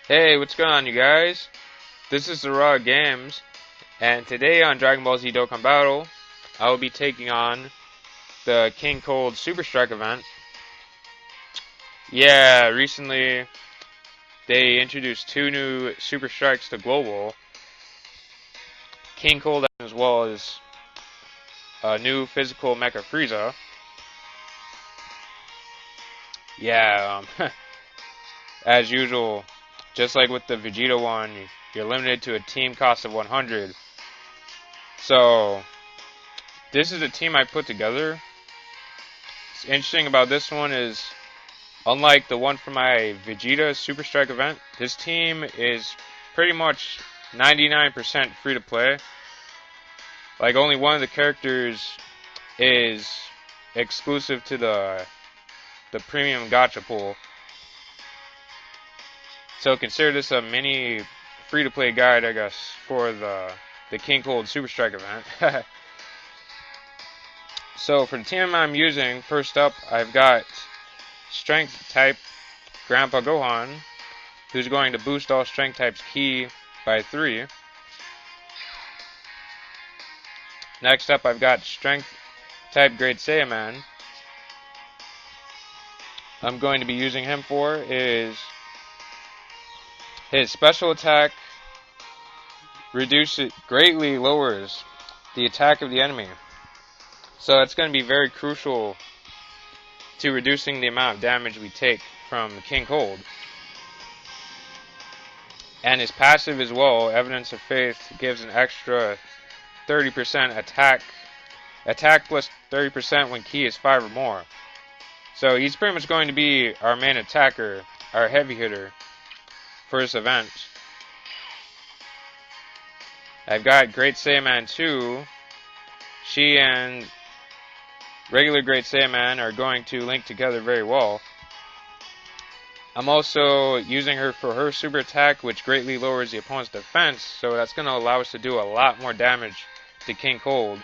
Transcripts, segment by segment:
Hey, what's going on, you guys? This is the Raw Games, and today on Dragon Ball Z Dokkan Battle, I will be taking on the King Cold Super Strike event. Yeah, recently they introduced two new Super Strikes to Global, King Cold as well as a new physical Mecha Frieza. Yeah, as usual, just like with the Vegeta one, you're limited to a team cost of 100. So, this is a team I put together. What's interesting about this one is, unlike the one from my Vegeta Super Strike event, this team is pretty much 99% free to play. Like, only one of the characters is exclusive to the premium gacha pool. So consider this a mini free to play guide, I guess, for the King Cold Super Strike event. So for the team I'm using, first up I've got Strength type Grandpa Gohan, who's going to boost all Strength types ki by 3. Next up I've got Strength type Great Saiyaman. I'm going to be using him for is his special attack greatly lowers the attack of the enemy. So it's going to be very crucial to reducing the amount of damage we take from King Cold. And his passive as well, Evidence of Faith, gives an extra 30% attack plus 30% when ki is 5 or more. So he's pretty much going to be our main attacker, our heavy hitter for this event. I've got Great Saiyaman 2. She and regular Great Saiyaman are going to link together very well. I'm also using her for her super attack, which greatly lowers the opponent's defense, so that's going to allow us to do a lot more damage to King Cold.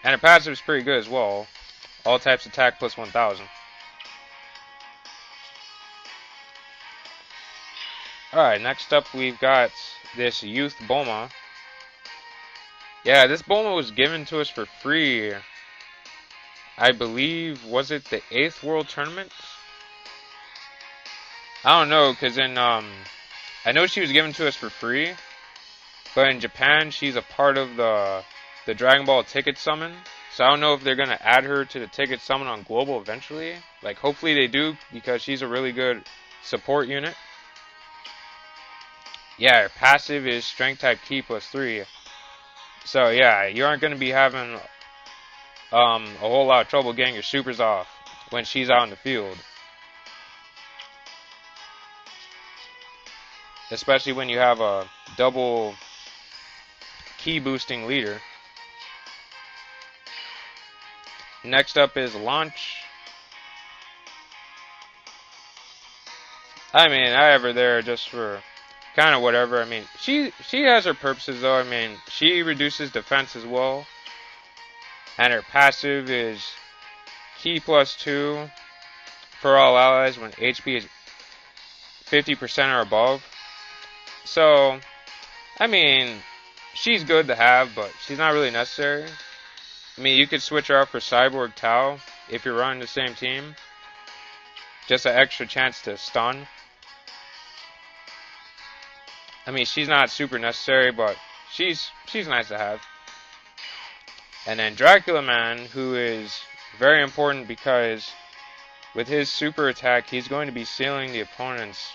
And her passive is pretty good as well. All types attack plus 1000. Alright, next up we've got this Youth Bulma. Yeah, this Bulma was given to us for free. I believe, was it the 8th World Tournament? I don't know, because I know she was given to us for free, but in Japan she's a part of the Dragon Ball Ticket Summon. So I don't know if they're going to add her to the Ticket Summon on Global eventually. Like, hopefully they do, because she's a really good support unit. Yeah, her passive is Strength type ki plus 3. So yeah, you aren't going to be having a whole lot of trouble getting your supers off when she's out in the field. Especially when you have a double ki boosting leader. Next up is Launch. I mean, I have her there just for kind of whatever. I mean, she has her purposes though. I mean, she reduces defense as well. And her passive is ki plus 2 for all allies when HP is 50% or above. So, I mean, she's good to have, but she's not really necessary. I mean, you could switch her out for Cyborg Tao if you're running the same team. Just an extra chance to stun. I mean, she's not super necessary, but she's nice to have. And then Dracula Man, who is very important because with his super attack, he's going to be sealing the opponent's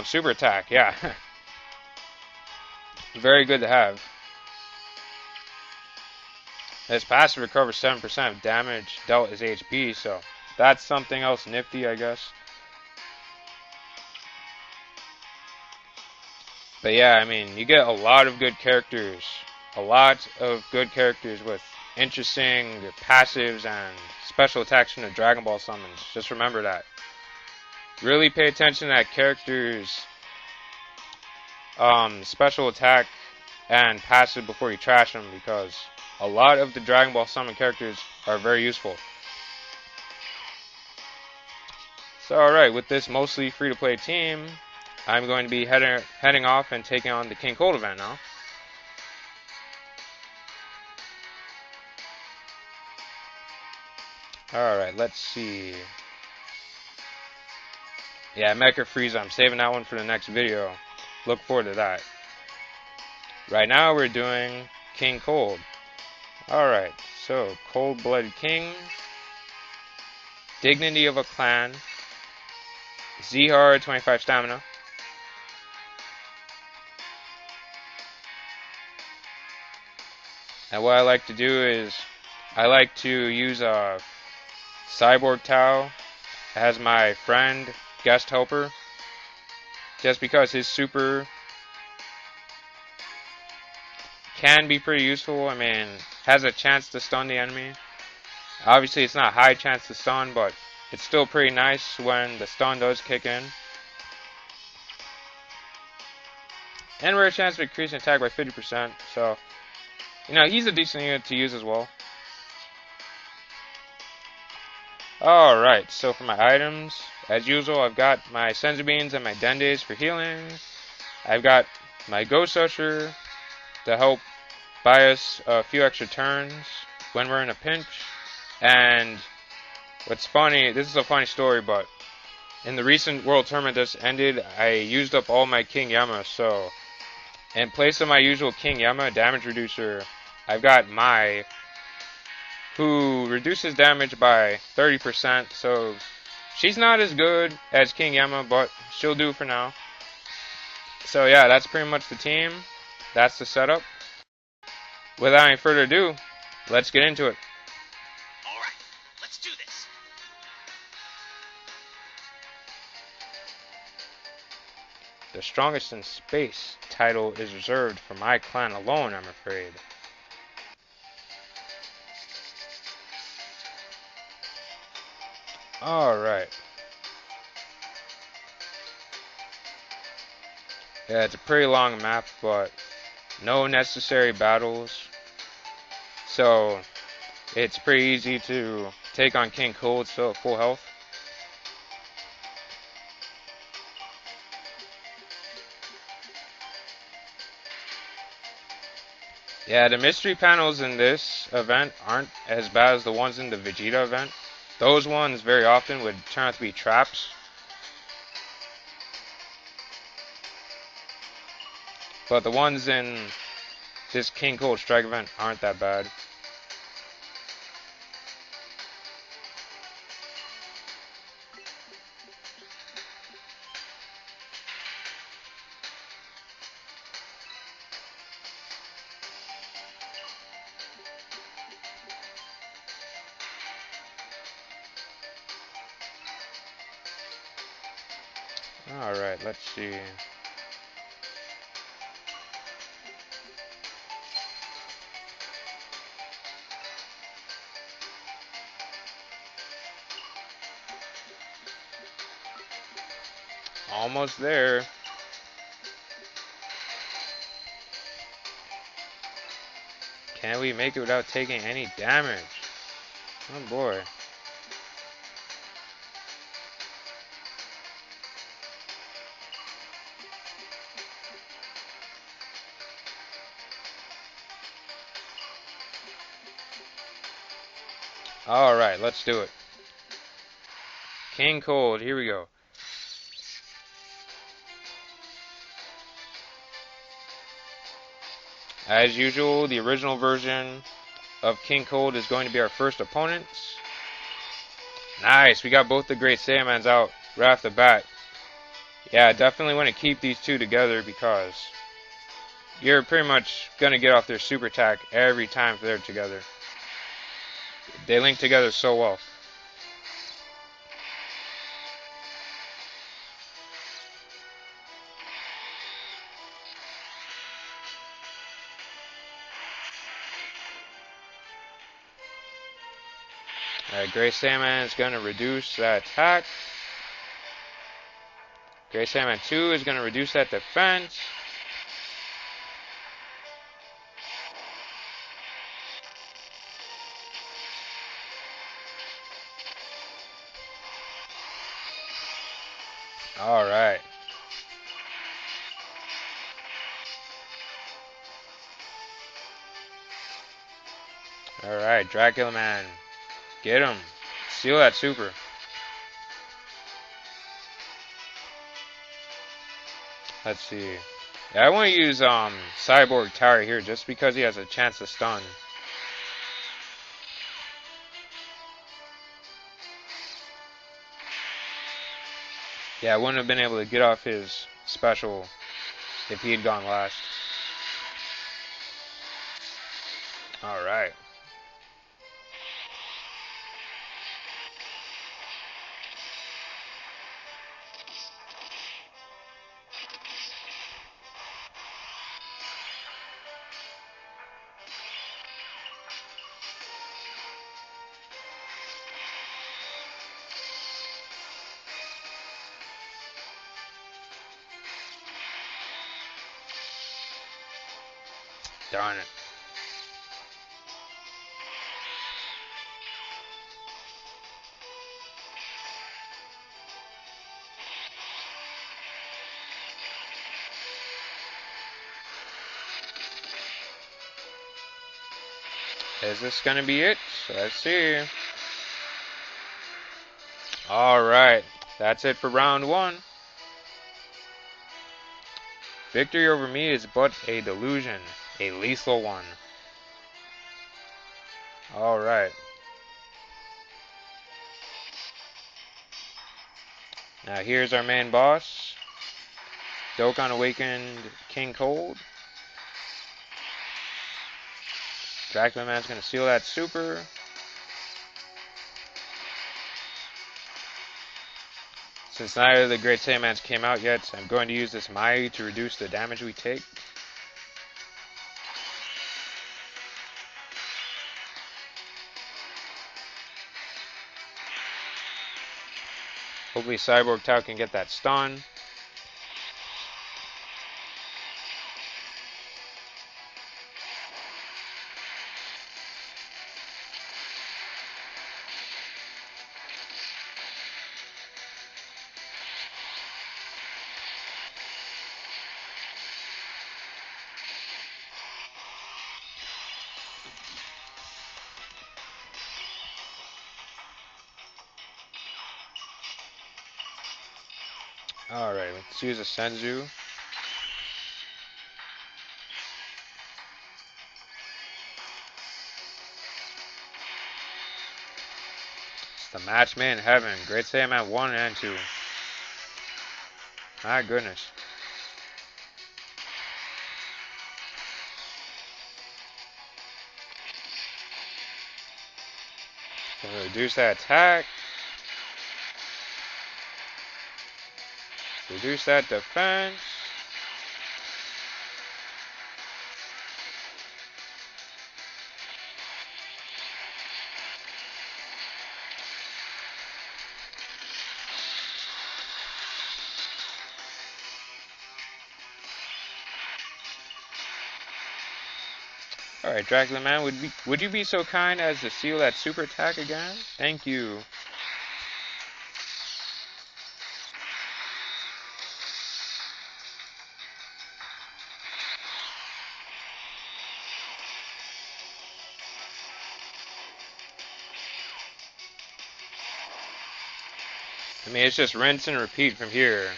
super attack. Yeah. Very good to have. His passive recovers 7% of damage dealt as HP, so that's something else nifty, I guess. But yeah, I mean, you get a lot of good characters. A lot of good characters with interesting passives and special attacks from the Dragon Ball summons. Just remember that. Really pay attention to that character's special attack and passive before you trash them, because a lot of the Dragon Ball summon characters are very useful. So alright, with this mostly free-to-play team, I'm going to be heading off and taking on the King Cold event now. Alright, let's see. Yeah, Mecha Frieza, I'm saving that one for the next video. Look forward to that. Right now we're doing King Cold. Alright, so Cold-Blooded King, Dignity of a Clan, Z-Hard 25 stamina. And what I like to do is, I like to use a Cyborg Tau as my friend, guest helper, just because his super can be pretty useful. I mean, has a chance to stun the enemy. Obviously, it's not a high chance to stun, but it's still pretty nice when the stun does kick in. And rare chance to increase attack by 50%, so, you know, he's a decent unit to use as well. Alright, so for my items, as usual, I've got my Senzu Beans and my Dendes for healing. I've got my Ghost Usher to help buy us a few extra turns when we're in a pinch. And what's funny, this is a funny story, but in the recent World Tournament that's ended, I used up all my King Yama, so in place of my usual King Yama damage reducer, I've got Mai, who reduces damage by 30%, so she's not as good as King Yama, but she'll do for now. So yeah, that's pretty much the team. That's the setup. Without any further ado, let's get into it. Alright, let's do this. The strongest in space title is reserved for my clan alone, I'm afraid. Alright. Yeah, it's a pretty long map, but no necessary battles. So, it's pretty easy to take on King Cold still at full health. Yeah, the mystery panels in this event aren't as bad as the ones in the Vegeta event. Those ones very often would turn out to be traps. But the ones in this King Cold Strike event aren't that bad. Alright, let's see. Almost there. Can we make it without taking any damage? Oh boy. Alright, let's do it. King Cold, here we go. As usual, the original version of King Cold is going to be our first opponents. Nice, we got both the Great Saiyamans out right off the bat. Yeah, I definitely want to keep these two together because you're pretty much going to get off their super attack every time they're together. They link together so well. Great Saiyaman is going to reduce that attack. Great Saiyaman 2 is going to reduce that defense. Alright. Alright, Dracula Man. Get him. Steal that super. Let's see. Yeah, I want to use Cyborg Tower here just because he has a chance to stun. Yeah, I wouldn't have been able to get off his special if he had gone last. Alright. Darn it. Is this gonna be it? Let's see. Alright. That's it for round 1. Victory over me is but a delusion. A lethal one. Alright. Now here's our main boss. Dokkan Awakened King Cold. Dracula Man's gonna steal that super. Since neither of the Great Saiyamans came out yet, I'm going to use this Mai to reduce the damage we take. Hopefully Cyborg Tao can get that stun. Alright, let's use a Senzu. It's the match made in heaven. Great Saiyaman 1 and 2. My goodness. Gonna reduce that attack. Reduce that defense. Alright, Dracula Man, would you be so kind as to seal that super attack again? Thank you. I mean, it's just rinse and repeat from here.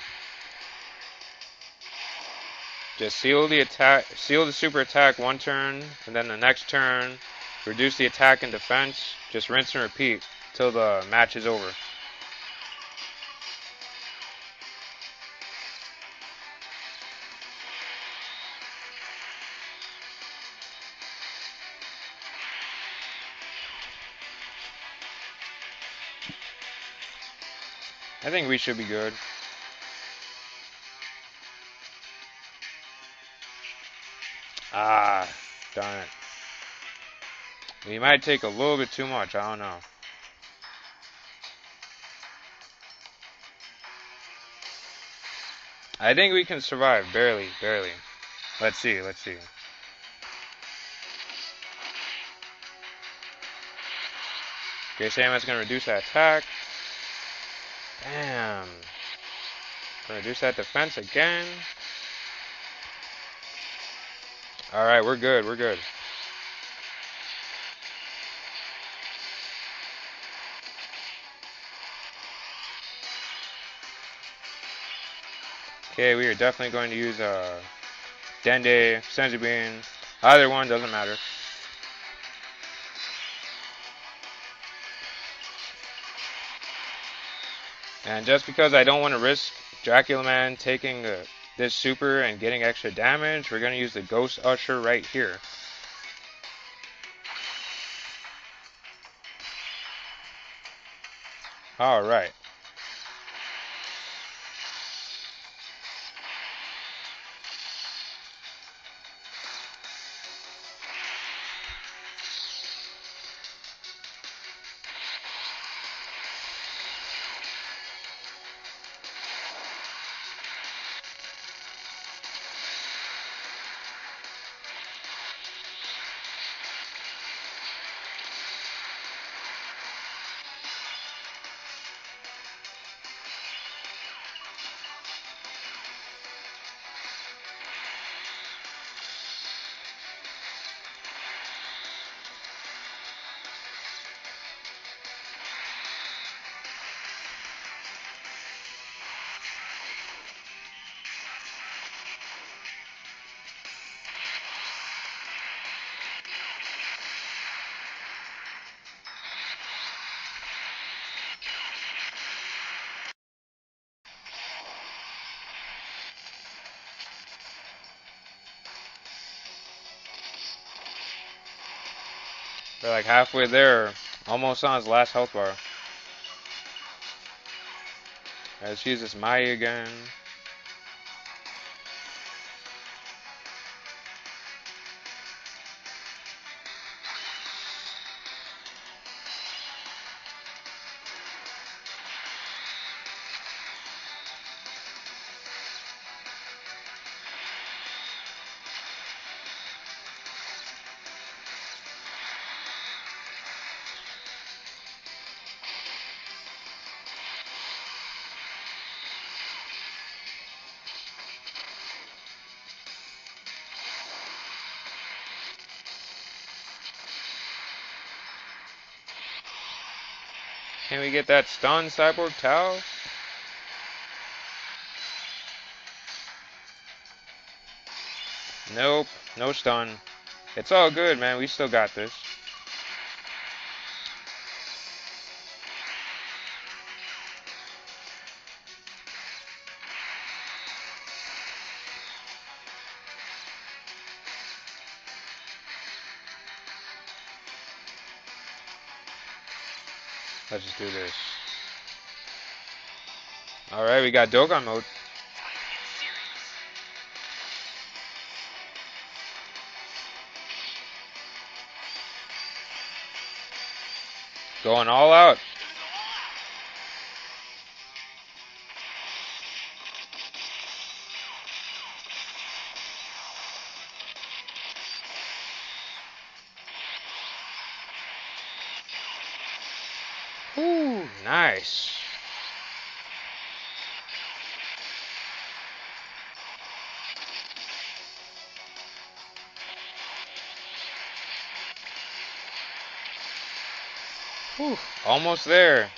Just seal the attack, seal the super attack one turn, and then the next turn, reduce the attack and defense. Just rinse and repeat till the match is over. I think we should be good. Ah, darn it. We might take a little bit too much, I don't know. I think we can survive, barely, barely. Let's see, let's see. Okay, Samus gonna reduce that attack. Damn. Reduce that defense again. Alright, we're good, we're good. Okay, we are definitely going to use Dende, Senjubin. Either one, doesn't matter. And just because I don't want to risk Dracula Man taking this super and getting extra damage, we're going to use the Ghost Usher right here. Alright. We're like halfway there, almost on his last health bar. Let's use this Mai again. Can we get that stun, Cyborg Tao? Nope, no stun. It's all good, man. We still got this. Let's just do this. Alright, we got Dokkan mode. Going all out. Ooh, nice. Whew, almost there.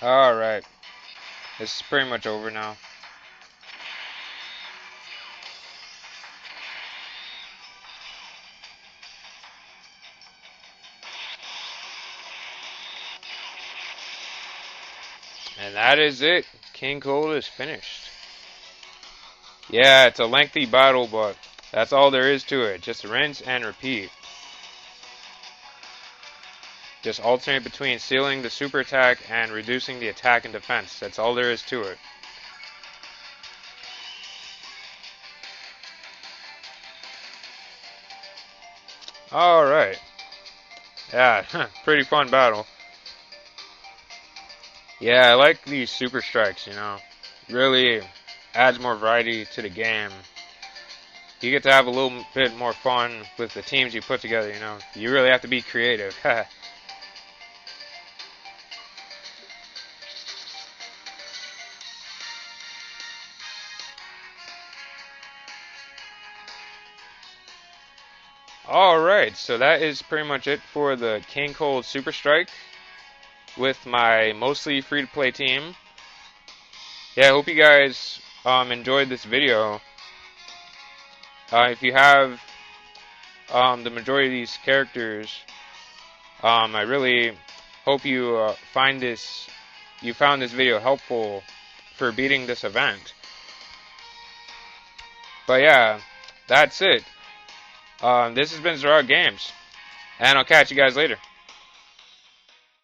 Alright. This is pretty much over now. And that is it. King Cold is finished. Yeah, it's a lengthy battle, but that's all there is to it. Just rinse and repeat. Just alternate between sealing the super attack and reducing the attack and defense. That's all there is to it. Alright. Yeah, pretty fun battle. Yeah, I like these super strikes, you know. Really adds more variety to the game. You get to have a little bit more fun with the teams you put together, you know. You really have to be creative. Alright, so that is pretty much it for the King Cold Super Strike with my mostly free-to-play team. Yeah, I hope you guys enjoyed this video. If you have the majority of these characters, I really hope you found this video helpful for beating this event. But yeah, that's it. This has been Zerog Games, and I'll catch you guys later.